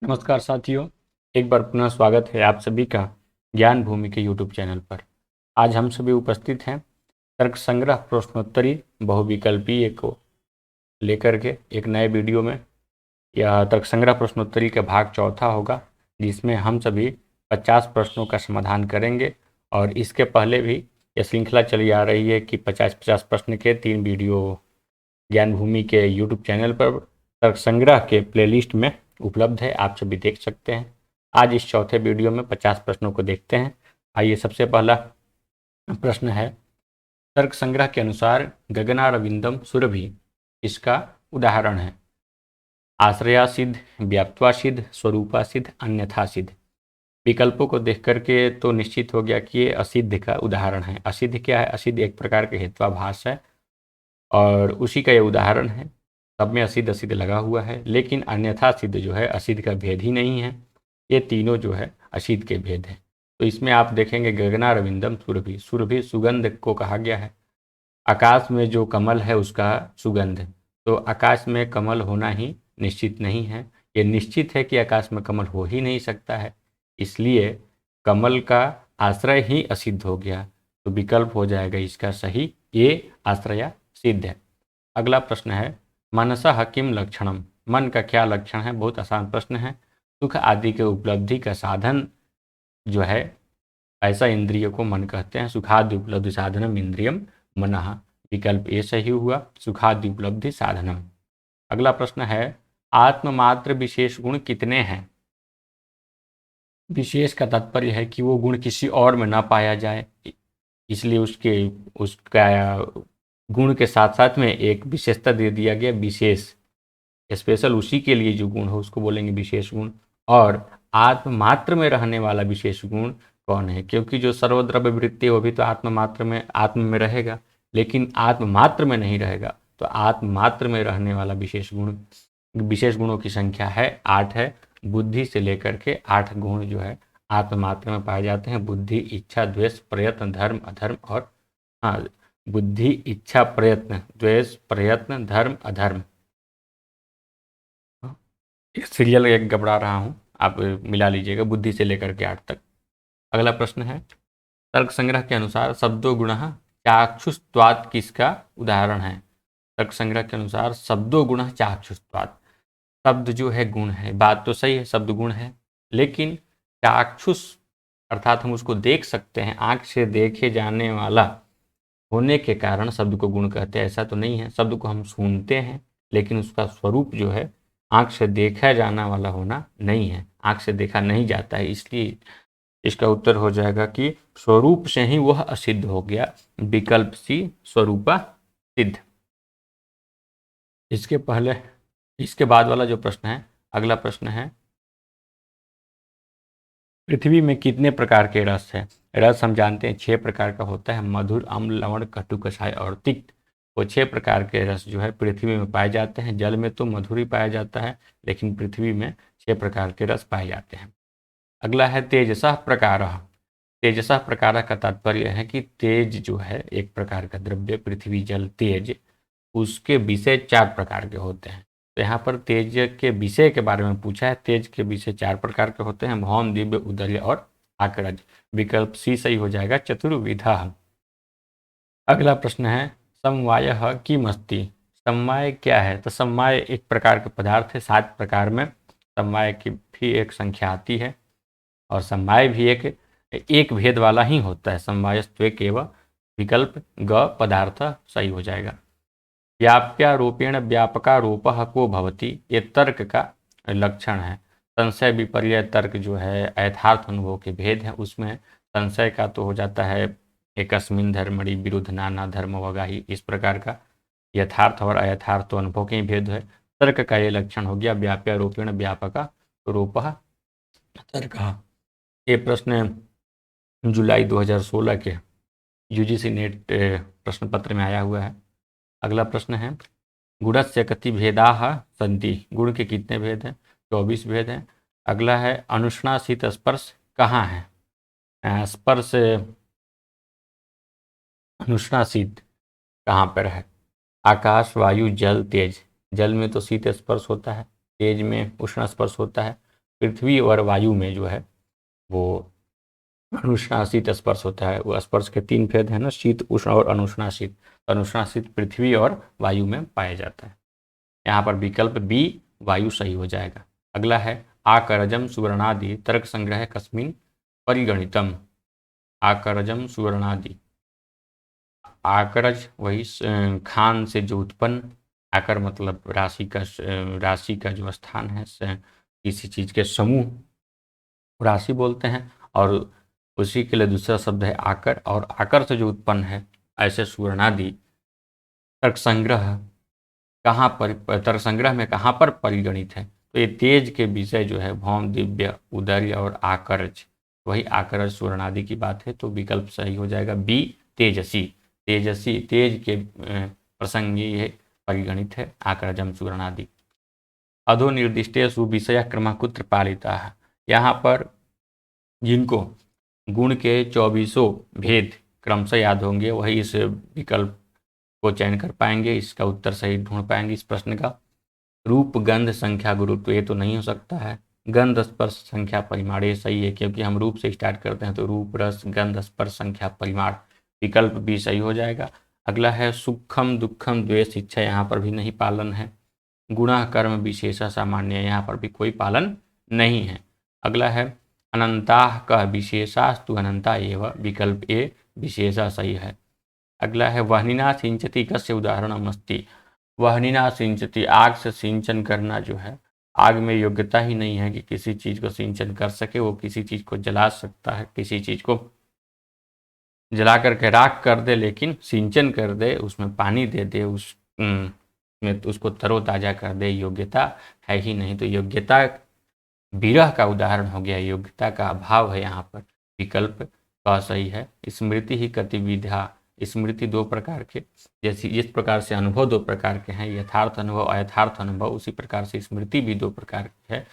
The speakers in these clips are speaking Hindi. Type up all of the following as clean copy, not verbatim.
नमस्कार साथियों, एक बार पुनः स्वागत है आप सभी का ज्ञान भूमि के यूट्यूब चैनल पर। आज हम सभी उपस्थित हैं तर्क संग्रह प्रश्नोत्तरी बहुविकल्पीय को लेकर के एक नए वीडियो में। यह तर्क संग्रह प्रश्नोत्तरी का भाग चौथा होगा, जिसमें हम सभी 50 प्रश्नों का समाधान करेंगे। और इसके पहले भी यह श्रृंखला चली आ रही है कि 50-50 प्रश्न के 3 वीडियो ज्ञान भूमि के यूट्यूब चैनल पर तर्क संग्रह के प्लेलिस्ट में उपलब्ध है, आप सभी देख सकते हैं। आज इस चौथे वीडियो में 50 प्रश्नों को देखते हैं। आइए, सबसे पहला प्रश्न है, तर्क संग्रह के अनुसार गगनारविंदम सुरभि इसका उदाहरण है? आश्रया सिद्ध, व्याप्त्वा सिद्ध, स्वरूपा सिद्ध, अन्यथा सिद्ध। विकल्पों को देख करके तो निश्चित हो गया कि ये असिद्ध का उदाहरण है। असिद्ध क्या है? असिद्ध एक प्रकार के हेत्वाभास है और उसी का ये उदाहरण है। सब में असिद्ध असिद्ध लगा हुआ है, लेकिन अन्यथा सिद्ध जो है असिद्ध का भेद ही नहीं है। ये तीनों जो है असिद्ध के भेद हैं। तो इसमें आप देखेंगे गगनारविंदम सुरभि, सुरभि सुगंध को कहा गया है। आकाश में जो कमल है उसका सुगंध, तो आकाश में कमल होना ही निश्चित नहीं है। ये निश्चित है कि आकाश में कमल हो ही नहीं सकता है, इसलिए कमल का आश्रय ही असिद्ध हो गया। तो विकल्प हो जाएगा इसका सही, ये आश्रय सिद्ध है। अगला प्रश्न है, मनसः किम लक्षणम? मन का क्या लक्षण है? बहुत आसान प्रश्न है। सुख आदि के उपलब्धि का साधन जो है, ऐसा इंद्रिय को मन कहते हैं। सुखादि उपलब्धि साधनम इंद्रियम मनः। विकल्प ए सही हुआ, सुखादि उपलब्धि साधनम। अगला प्रश्न है, आत्ममात्र विशेष गुण कितने हैं? विशेष का तात्पर्य है कि वो गुण किसी और में ना पाया जाए, इसलिए उसका गुण के साथ साथ में एक विशेषता दे दिया गया, विशेष, स्पेशल उसी के लिए जो गुण हो उसको बोलेंगे विशेष गुण। और आत्ममात्र में रहने वाला विशेष गुण कौन है? क्योंकि जो सर्वद्रव्य वृत्ति है वो भी तो आत्म में रहेगा, लेकिन आत्ममात्र में नहीं रहेगा। तो आत्ममात्र में रहने वाला विशेष गुणों की संख्या है 8 है। बुद्धि से लेकर के 8 गुण जो है आत्ममात्र में पाए जाते हैं। बुद्धि, इच्छा, द्वेष, प्रयत्न, धर्म, अधर्म और हाँ, बुद्धि, इच्छा, प्रयत्न, द्वेष, प्रयत्न, धर्म, अधर्म। सीरियल एक घबरा रहा हूँ, आप मिला लीजिएगा, बुद्धि से लेकर के 8 तक। अगला प्रश्न है, तर्क संग्रह के अनुसार शब्दो गुण चाक्षुषत्वात् किसका उदाहरण है? तर्क संग्रह के अनुसार शब्दो गुण चाक्षुषत्वात्, शब्द जो है गुण है। बात तो सही है, शब्द गुण है, लेकिन चाक्षुष अर्थात हम उसको देख सकते हैं, आंख से देखे जाने वाला होने के कारण शब्द को गुण कहते हैं। ऐसा तो नहीं है, शब्द को हम सुनते हैं, लेकिन उसका स्वरूप जो है आंख से देखा जाना वाला होना नहीं है, आंख से देखा नहीं जाता है। इसलिए इसका उत्तर हो जाएगा कि स्वरूप से ही वह असिद्ध हो गया, विकल्प सी, स्वरूपा सिद्ध। इसके बाद वाला जो प्रश्न है, अगला प्रश्न है, पृथ्वी में कितने प्रकार के रस है? रस हम जानते हैं 6 प्रकार का होता है, मधुर, अम्ल, लवण, कटु, कषाय और तिक्त। वो 6 प्रकार के रस जो है पृथ्वी में पाए जाते हैं। जल में तो मधुर ही पाया जाता है, लेकिन पृथ्वी में 6 प्रकार के रस पाए जाते हैं। अगला है तेजसः प्रकारः। तेजसः प्रकारः का तात्पर्य है कि तेज जो है एक प्रकार का द्रव्य, पृथ्वी, जल, तेज, उसके विषय 4 प्रकार के होते हैं। तो यहाँ पर तेज के विषय के बारे में पूछा है। तेज के विषय 4 प्रकार के होते हैं, भौम, दिव्य, उदर्य और आकरज। विकल्प सी सही हो जाएगा, चतुर्विधः। अगला प्रश्न है, समवायः किमस्ति? समवाय क्या है? तो समवाय एक प्रकार का पदार्थ है, 7 प्रकार में समवाय की भी एक संख्या आती है, और समवाय भी एक भेद वाला ही होता है, समवायस्त्वेकेव। विकल्प ग पदार्थ सही हो जाएगा। व्याप्यारोपेण व्यापकारोपः को भवति, ये तर्क का लक्षण है। संशय विपर्य तर्क जो है यथार्थ अनुभव के भेद है, उसमें संशय का तो हो जाता है एकस्मिन् धर्मणि विरुद्ध नाना धर्म वगाही, इस प्रकार का। यथार्थ और अयथार्थ तो अनुभव के ही भेद है। तर्क का ये लक्षण हो गया, व्याप्यारोपेण व्यापका रूपः तर्क। ये प्रश्न जुलाई 2016 के यूजीसी नेट प्रश्न पत्र में आया हुआ है। अगला प्रश्न है, गुणस्य कति भेदाः सन्ति? गुण के कितने भेद हैं? 24 भेद हैं। अगला है, अनुष्णासित स्पर्श कहाँ है? स्पर्श अनुष्णासित कहाँ पर है? आकाश, वायु, जल, तेज। जल में तो शीत स्पर्श होता है, तेज में उष्ण स्पर्श होता है, पृथ्वी और वायु में जो है वो अनुष्णाशीत स्पर्श होता है। वो स्पर्श के 3 भेद हैं ना, शीत, उष्ण और अनुष्णाशीत। अनुष्णाशीत पृथ्वी और वायु में पाया जाता है। यहाँ पर विकल्प बी वायु सही हो जाएगा। अगला है आकरजम सुवर्णादि तर्क संग्रह कस्मिन परिगणितम। आकरजम सुवर्णादि, आकरज वही खान से जो उत्पन्न, आकर मतलब राशि का जो स्थान है, किसी चीज के समूह राशि बोलते हैं, और उसी के लिए दूसरा शब्द है आकर, और आकर से जो उत्पन्न है ऐसे सुवर्णादि तर्क संग्रह कहाँ पर, तर्क संग्रह में कहाँ पर परिगणित है? तो ये तेज के विषय जो है भौम, दिव्य, उदर्य और आकर्ज, वही आकर्ज सुवर्णादि की बात है। तो विकल्प सही हो जाएगा बी तेजसी। तेजसी, तेज के प्रसंग ये परिगणित है आकर्जम सुवर्णादि। अधो निर्दिष्टेषु विषय क्रम कुत्र पालिता है। यहाँ पर जिनको गुण के 24 भेद क्रमशः याद होंगे वही इस विकल्प को चयन कर पाएंगे, इसका उत्तर सही ढूंढ पाएंगे इस प्रश्न का। रूप, गंध, संख्या, गुरुत्व, तो ये तो नहीं हो सकता है। गंध, स्पर्श, संख्या, परिमाण, ये सही है क्योंकि हम रूप से स्टार्ट करते हैं, तो रूप, रस, गंध, स्पर्श, संख्या, परिमाण, विकल्प भी सही हो जाएगा। अगला है सुखम, दुखम, द्वेष, इच्छा, यहाँ पर भी नहीं पालन है। गुणा, कर्म, विशेषा, सामान्य, यहाँ पर भी कोई पालन नहीं है। अगला है अनंताः कः विशेषास्तु अनंता एव, विकल्प ए विशेषा सही है। अगला है वह्निना सिंचति कस्य उदाहरणम अस्ति। वह्निना सिंचति, आग से सिंचन करना जो है, आग में योग्यता ही नहीं है कि किसी चीज को सिंचन कर सके। वो किसी चीज को जला सकता है, किसी चीज को जला करके राख कर दे, लेकिन सिंचन कर दे, उसमें पानी दे दे, में उसको तरोताजा कर दे, योग्यता है ही नहीं। तो योग्यता विरह का उदाहरण हो गया, योग्यता का अभाव है यहाँ पर, विकल्प का सही है। स्मृति ही गतिविधा, स्मृति 2 प्रकार के, जैसे जिस प्रकार से अनुभव 2 प्रकार के हैं, यथार्थ अनुभव, अयथार्थ अनुभव, उसी प्रकार से स्मृति भी 2 प्रकार की है,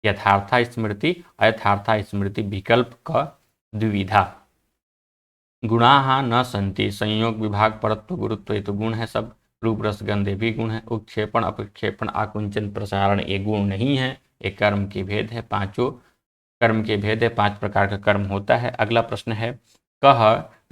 यथार्था स्मृति, अयथार्था स्मृति, विकल्प का द्विविधा। गुणाः न संति, संयोग, विभाग, परत्व, गुरुत्व, ये तो गुण है सब। रूप, रस, गंध भी गुण है। उत्क्षेपण, अपक्षेपण, आकुंचन, प्रसारण, ये गुण नहीं है, ये कर्म के भेद है। 5 कर्म के भेद है, 5 प्रकार का कर्म होता है। अगला प्रश्न है कह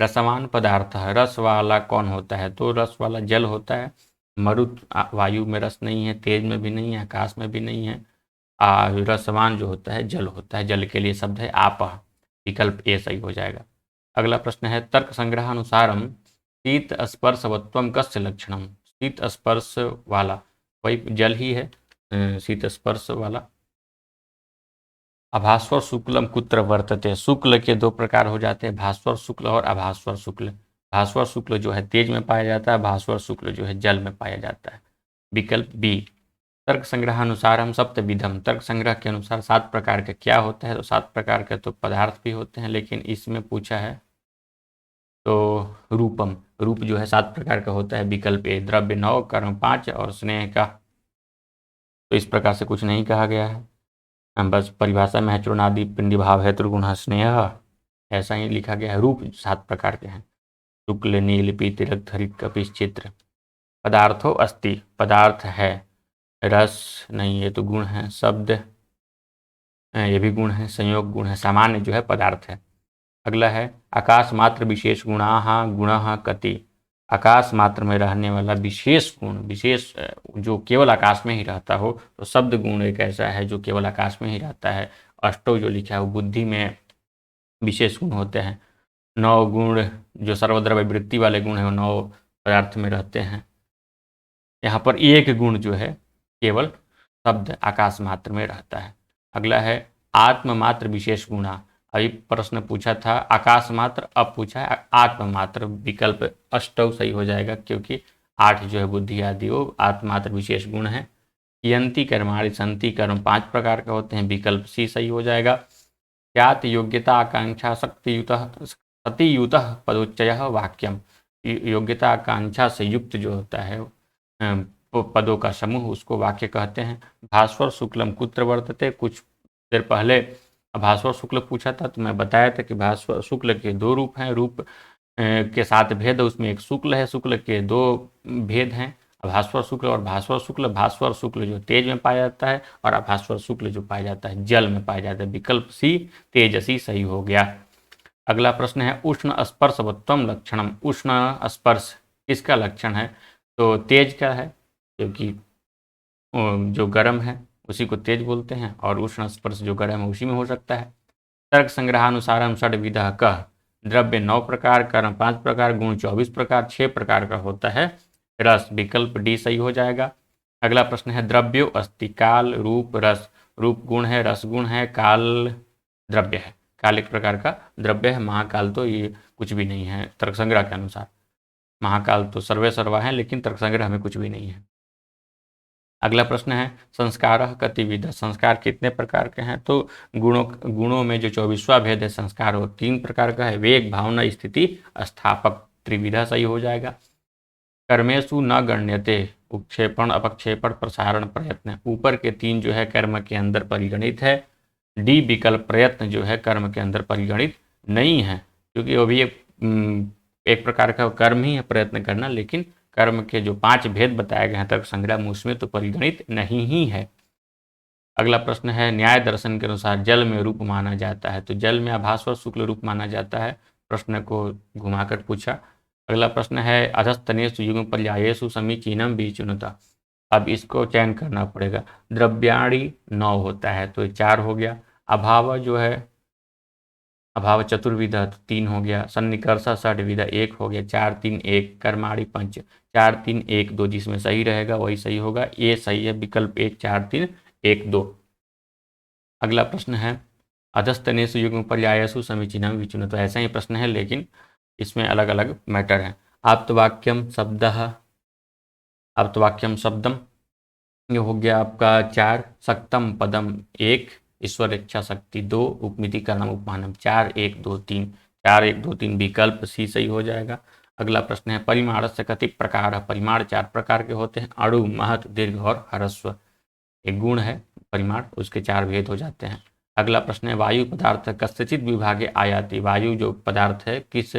रसवान पदार्थ है, रस वाला कौन होता है? तो रस वाला जल होता है। मरुत, वायु में रस नहीं है, तेज में भी नहीं है, आकाश में भी नहीं है। रसवान जो होता है जल होता है, जल के लिए शब्द है आप, विकल्प ए सही हो जाएगा। अगला प्रश्न है तर्क संग्रहानुसारम शीत स्पर्शवत्वम कस्य लक्षणम। शीत स्पर्श वाला वही जल ही है, शीत स्पर्श वाला। अभास्वर शुक्लम कुत्र वर्तते, शुक्ल के 2 प्रकार हो जाते हैं, भास्वर शुक्ल और अभास्वर शुक्ल। भास्वर शुक्ल जो है तेज में पाया जाता है, भास्वर शुक्ल जो है जल में पाया जाता है, विकल्प बी। तर्क संग्रहानुसार हम सप्तविधम, तर्क संग्रह के अनुसार 7 प्रकार के क्या होता है? तो 7 प्रकार के तो पदार्थ भी होते हैं, लेकिन इसमें पूछा है तो रूपम, रूप जो है 7 प्रकार का होता है, विकल्प ए। द्रव्य 9, कर्म 5 और स्नेह का तो इस प्रकार से कुछ नहीं कहा गया है, बस परिभाषा में है चूर्णादि पिंडी भाव है त्रिगुण स्नेह, ऐसा ही लिखा गया है। रूप 7 प्रकार के हैं, शुक्ल, नील, पीत, रक्त, हरित, कपिश, चित्र। पदार्थो अस्ति, पदार्थ है। रस नहीं, ये तो गुण है। शब्द ये भी गुण है, संयोग गुण है, सामान्य जो है पदार्थ है। अगला है आकाश मात्र विशेष गुणाः गुणः कति। आकाश मात्र में रहने वाला विशेष गुण, विशेष जो केवल आकाश में ही रहता हो, तो शब्द गुण एक ऐसा है जो केवल आकाश में ही रहता है। अष्टो जो लिखा है वो बुद्धि में विशेष गुण होते हैं। 9 गुण जो सर्वद्रव्य वृत्ति वाले गुण है वो 9 पदार्थ में रहते हैं। यहाँ पर एक गुण जो है केवल शब्द आकाश मात्र में रहता है। अगला है आत्म मात्र विशेष गुणा। अभी प्रश्न पूछा था आकाश मात्र, अब पूछा है आत्म मात्र, विकल्प अष्टौ सही हो जाएगा क्योंकि 8 जो है बुद्धि आदि वो आत्मात्र विशेष गुण है। यंती कर्माणि संति कर्म 5 प्रकार के होते हैं, विकल्प सी सही हो जाएगा। ख्यात योग्यता आकांक्षा शक्तियुत सतियुत पदोच्चय वाक्यम। योग्यता आकांक्षा से युक्त जो होता है पदों का समूह उसको वाक्य कहते हैं। भास्वर शुक्लम कुत्र वर्तते, कुछ देर पहले भास्वर शुक्ल पूछा था तो मैं बताया था कि भास्वर शुक्ल के 2 रूप हैं, रूप के 7 भेद, उसमें एक शुक्ल है, शुक्ल के 2 भेद हैं, अभास्वर शुक्ल और भास्वर शुक्ल। भास्वर शुक्ल जो तेज में पाया जाता है और अभास्वर शुक्ल जो पाया जाता है जल में पाया जाता है। विकल्प सी तेजसी सही हो गया। अगला प्रश्न है उष्ण स्पर्शवत्वम लक्षणम। उष्ण स्पर्श किसका लक्षण है? तो तेज का है, क्योंकि जो गर्म है उसी को तेज बोलते हैं, और उष्ण स्पर्श जो गर्म है उसी में हो सकता है। तर्क संग्रहानुसारम षड्विधः कः। द्रव्य 9 प्रकार, कर्म 5 प्रकार, गुण 24 प्रकार, 6 प्रकार का होता है रस। विकल्प डी सही हो जाएगा। अगला प्रश्न है द्रव्यो अस्ति काल रूप रस। रूप गुण है, रस गुण है, काल द्रव्य है। काल एक प्रकार का द्रव्य है, महाकाल तो ये कुछ भी नहीं है तर्क संग्रह के अनुसार। महाकाल तो सर्वे सर्वा है, लेकिन तर्क संग्रह में कुछ भी नहीं है। अगला प्रश्न है संस्कार कतिविध। संस्कार कितने प्रकार के हैं? तो गुणों में जो 24वां भेद है संस्कार वो 3 प्रकार का है। वेग, भावना, स्थिति, स्थापक। त्रिविधा सही हो जाएगा। कर्मेशु न गण्यते उत्क्षेपण, अपक्षेपण, प्रसारण, प्रयत्न। ऊपर के 3 जो है कर्म के अंदर परिगणित है। डी विकल्प प्रयत्न जो है कर्म के अंदर परिगणित नहीं है, क्योंकि वो भी एक प्रकार का कर्म ही है प्रयत्न करना, लेकिन कर्म के जो 5 भेद बताए गए हैं तर्क संग्रह में उसमें तो परिगणित नहीं ही है। अगला प्रश्न है न्याय दर्शन के अनुसार जल में रूप माना जाता है। तो जल में अभास्वर शुक्ल रूप माना जाता है। प्रश्न को घुमाकर पूछा। अगला प्रश्न है अधस्तनेषु युग्म पर्यायेषु समीचीनम विचुनता। अब इसको चयन करना पड़ेगा। द्रव्याणि 9 होता है तो 4 हो गया। अभाव जो है अभाव चतुर्विधा तो 3 हो गया। सन्निकर्ष षड्विधा 1 हो गया। 4 3 1। कर्माणि पंच 4 3 1 2, जिसमें सही रहेगा वही सही होगा। ये सही है, विकल्प 1 4 3 1 2। अगला प्रश्न है अधस्तनेषु युग्म पर्यायसु समीचीनम विचुन। तो ऐसा ही प्रश्न है, लेकिन इसमें अलग अलग मैटर है। आप्तवाक्यम शब्दः, आप्तवाक्यम शब्दम ये हो गया आपका 4। सक्तम पदम 1। ईश्वर इच्छा शक्ति 2। उपमिति कर्णम उपमानम 4 1 2 3। 4 1 2 3 विकल्प सी सही हो जाएगा। अगला प्रश्न है परिमाण से कति प्रकार। परिमाण 4 प्रकार के होते हैं। अणु, महत, दीर्घ और ह्रस्व। एक गुण है परिमाण, उसके 4 भेद हो जाते हैं। अगला प्रश्न है वायु पदार्थ कस्यचित विभागे आयाति। वायु जो पदार्थ है किस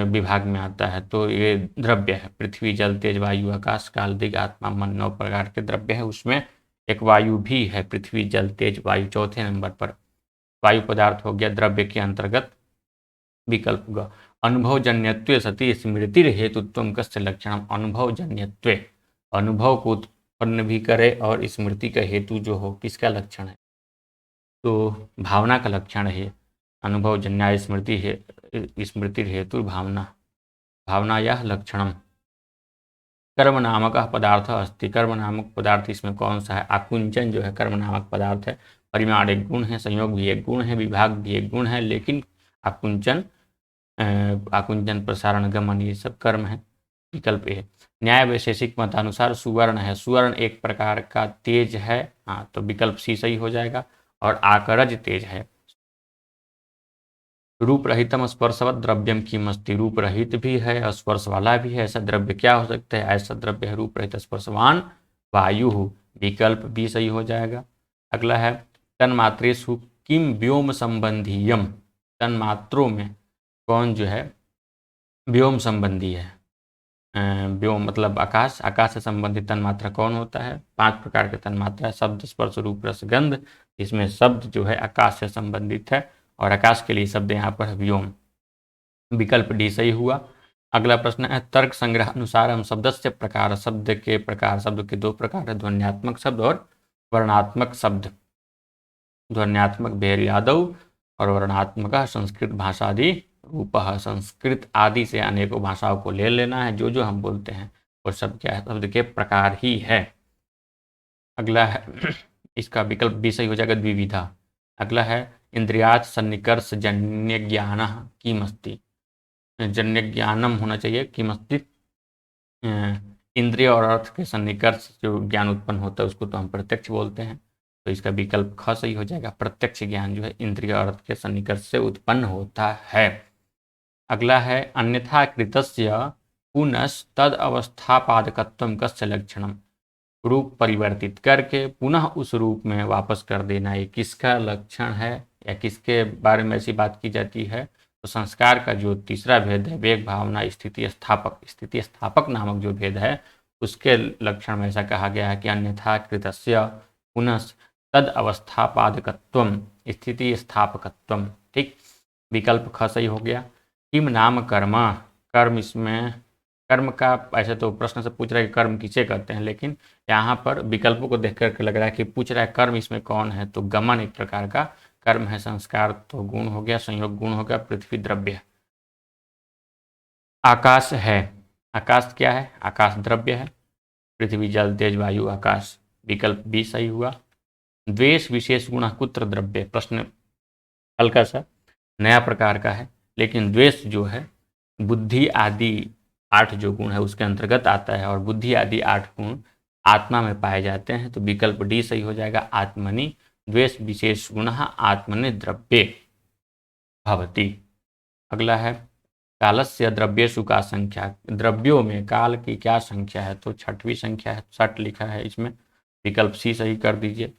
विभाग में आता है? तो ये द्रव्य है। पृथ्वी, जल, तेज, वायु, आकाश, काल, दिग, आत्मा, मन 9 प्रकार के द्रव्य है। उसमें एक वायु भी है। पृथ्वी, जल, तेज, वायु चौथे नंबर पर वायु पदार्थ हो गया द्रव्य के अंतर्गत। विकल्प ग। अनुभवजन्यत्वे सति स्मृति हेतुत्व कस्य लक्षणम। अनुभवजन्यत्वे अनुभव को उत्पन्न भी करे और स्मृति का हेतु जो हो किसका लक्षण है? तो भावना का लक्षण है। अनुभवजन्या स्मृति है, स्मृति हेतु भावना, भावना यह लक्षणम। कर्म नामक पदार्थ अस्ति। कर्म नामक पदार्थ इसमें कौन सा है? आकुंचन जो है कर्म नामक पदार्थ है। परिमाण एक गुण है, संयोग भी एक गुण है, विभाग भी एक गुण है, लेकिन आकुंचन आकुंचन, प्रसारण, गमन ये सब कर्म है। विकल्प ए। न्याय वैशेषिक मतानुसार सुवर्ण है। सुवर्ण एक प्रकार का तेज है। हाँ, तो विकल्प सी सही हो जाएगा। और आकरज तेज है। रूप रहितम स्पर्शवत द्रव्यम किमस्ति। रूप रहित भी है, स्पर्श वाला भी है। ऐसा द्रव्य क्या हो सकता है? ऐसा द्रव्य है रूप रहित स्पर्शवान वायु। विकल्प बी सही हो जाएगा। अगला है तन्मात्रेषु किम व्योम संबंधीयम। तन्मात्रों में कौन जो है व्योम संबंधी है? व्योम मतलब आकाश। आकाश से संबंधित तन्मात्रा कौन होता है? 5 प्रकार के तन्मात्रा है। शब्द, स्पर्श, रूप, रस, गंध। इसमें शब्द जो है आकाश से संबंधित है और आकाश के लिए शब्द यहाँ पर व्योम। विकल्प डी सही हुआ। अगला प्रश्न है तर्क संग्रह अनुसार हम शब्द से प्रकार। शब्द के प्रकार, शब्द के 2 प्रकार है, ध्वन्यात्मक शब्द और वर्णात्मक शब्द। ध्वन्यात्मक भेर यादव और वर्णात्मक संस्कृत भाषादि रूप। संस्कृत आदि से अनेकों भाषाओं को ले लेना है। जो जो हम बोलते हैं वो सब क्या है? शब्द के प्रकार ही है। अगला है इसका विकल्प बी सही हो जाएगा, द्विविधा। अगला है इंद्रियात सन्निकर्ष जन्य ज्ञान किमस्ति। जन्य ज्ञानम होना चाहिए, किमस्ति इंद्रिय और अर्थ के सन्निकर्ष जो ज्ञान उत्पन्न होता है उसको तो हम प्रत्यक्ष बोलते हैं। तो इसका विकल्प ख सही हो जाएगा। प्रत्यक्ष ज्ञान जो है इंद्रिय और अर्थ के सन्निकर्ष से उत्पन्न होता है। अगला है अन्यथा कृतस्य पुनः तद अवस्थापादकत्वम कस्य लक्षणम। रूप परिवर्तित करके पुनः उस रूप में वापस कर देना ये किसका लक्षण है या किसके बारे में ऐसी बात की जाती है? तो संस्कार का जो तीसरा भेद है वेग, भावना, स्थिति स्थापक। स्थिति स्थापक नामक जो भेद है उसके लक्षण में ऐसा कहा गया है कि अन्यथा कृतस्य पुनः तद अवस्थापादकत्वम स्थिति स्थापकत्वम। ठीक, विकल्प ख सही हो गया। किम नाम कर्म, कर्म, इसमें कर्म का ऐसे तो प्रश्न से पूछ रहा है कि कर्म किसे कहते हैं, लेकिन यहाँ पर विकल्पों को देख करके लग रहा है कि पूछ रहा है कर्म इसमें कौन है, तो गमन एक प्रकार का कर्म है, संस्कार तो गुण हो गया, संयोग गुण हो गया, पृथ्वी द्रव्य। आकाश है, आकाश क्या है, आकाश द्रव्य है, पृथ्वी जल तेज वायु आकाश, विकल्प बी सही हुआ। द्वेष विशेष गुण कुत्र द्रव्य, प्रश्न हल्का सा नया प्रकार का है, लेकिन द्वेष जो है बुद्धि आदि 8 जो गुण है उसके अंतर्गत आता है और बुद्धि आदि 8 गुण आत्मा में पाए जाते हैं, तो विकल्प डी सही हो जाएगा। आत्मनि द्वेष विशेष गुण आत्मनि द्रव्ये भवति। अगला है कालस्य द्रव्येषु का संख्या, द्रव्यों में काल की क्या संख्या है, तो 6वीं संख्या है, 6 लिखा है इसमें, विकल्प सी सही कर दीजिए।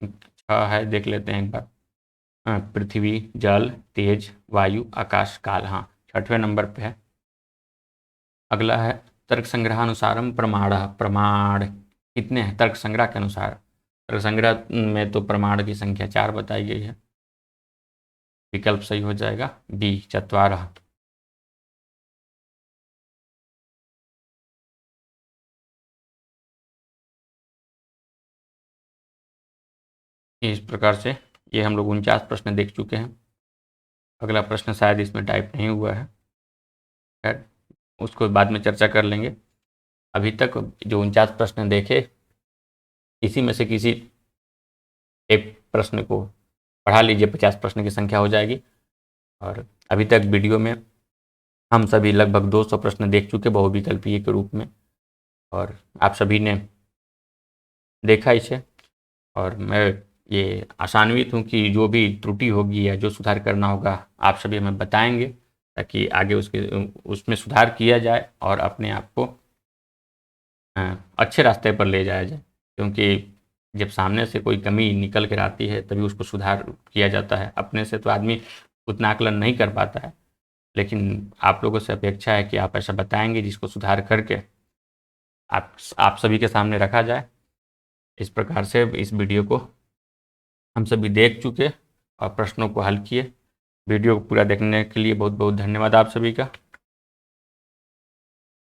6 है, देख लेते हैं एक बार। पृथ्वी जल तेज वायु आकाश काल, हाँ 6वें नंबर पे है। अगला है तर्क संग्रहानुसारम प्रमाण, प्रमाण कितने हैं तर्क संग्रह के अनुसार, तर्क संग्रह में तो प्रमाण की संख्या 4 बताई गई है, विकल्प सही हो जाएगा बी चत्वारः। इस प्रकार से ये हम लोग 49 प्रश्न देख चुके हैं। अगला प्रश्न शायद इसमें टाइप नहीं हुआ है, खैर उसको बाद में चर्चा कर लेंगे। अभी तक जो 49 प्रश्न देखे, इसी में से किसी एक प्रश्न को पढ़ा लीजिए, 50 प्रश्न की संख्या हो जाएगी। और अभी तक वीडियो में हम सभी लगभग 200 प्रश्न देख चुके बहुविकल्पीय के रूप में, और आप सभी ने देखा इसे, और मैं ये आशान्वित हूँ कि जो भी त्रुटि होगी या जो सुधार करना होगा आप सभी हमें बताएंगे, ताकि आगे उसमें सुधार किया जाए और अपने आप को अच्छे रास्ते पर ले जाया जाए। क्योंकि जब सामने से कोई कमी निकल कर आती है तभी उसको सुधार किया जाता है, अपने से तो आदमी उतना आकलन नहीं कर पाता है, लेकिन आप लोगों से अपेक्षा है कि आप ऐसा बताएंगे जिसको सुधार करके आप सभी के सामने रखा जाए। इस प्रकार से इस वीडियो को हम सभी देख चुके और प्रश्नों को हल किए। वीडियो को पूरा देखने के लिए बहुत बहुत धन्यवाद आप सभी का।